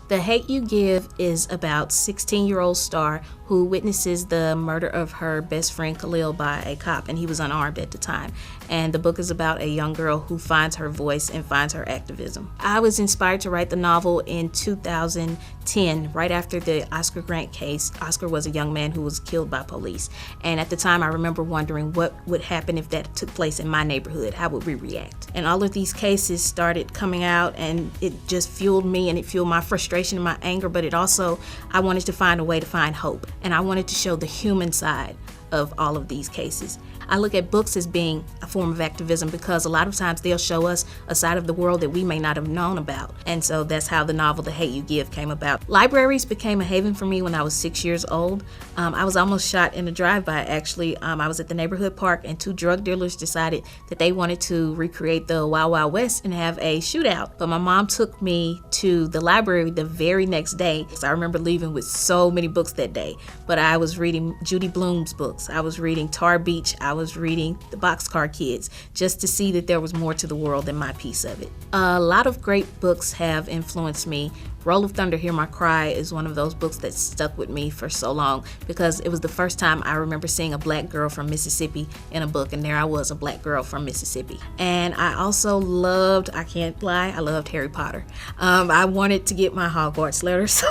The Hate U Give is about 16-year-old Star who witnesses the murder of her best friend Khalil by a cop, and he was unarmed at the time. And the book is about a young girl who finds her voice and finds her activism. I was inspired to write the novel in 2010, right after the Oscar Grant case. Oscar was a young man who was killed by police. And at the time, I remember wondering what would happen if that took place in my neighborhood. How would we react? And all of these cases started coming out, and it just fueled me, and it fueled my frustration and my anger, but it also, I wanted to find a way to find hope. And I wanted to show the human side of all of these cases. I look at books as being a form of activism because a lot of times they'll show us a side of the world that we may not have known about. And so that's how the novel The Hate U Give came about. Libraries became a haven for me when I was 6 years old. I was almost shot in a drive-by, actually. I was at the neighborhood park, and two drug dealers decided that they wanted to recreate the Wild Wild West and have a shootout. But my mom took me to the library the very next day. So I remember leaving with so many books that day. But I was reading Judy Blume's books. I was reading Tar Beach. I was reading The Boxcar Kids, just to see that there was more to the world than my piece of it. A lot of great books have influenced me. Roll of Thunder, Hear My Cry is one of those books that stuck with me for so long because it was the first time I remember seeing a black girl from Mississippi in a book, and there I was, a black girl from Mississippi. And I also loved, I can't lie, I loved Harry Potter. I wanted to get my Hogwarts letter so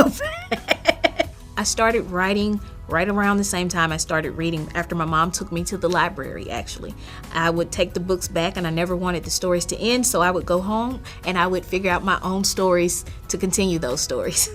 bad. I started writing right around the same time I started reading, after my mom took me to the library, actually. I would take the books back, and I never wanted the stories to end, so I would go home and I would figure out my own stories to continue those stories.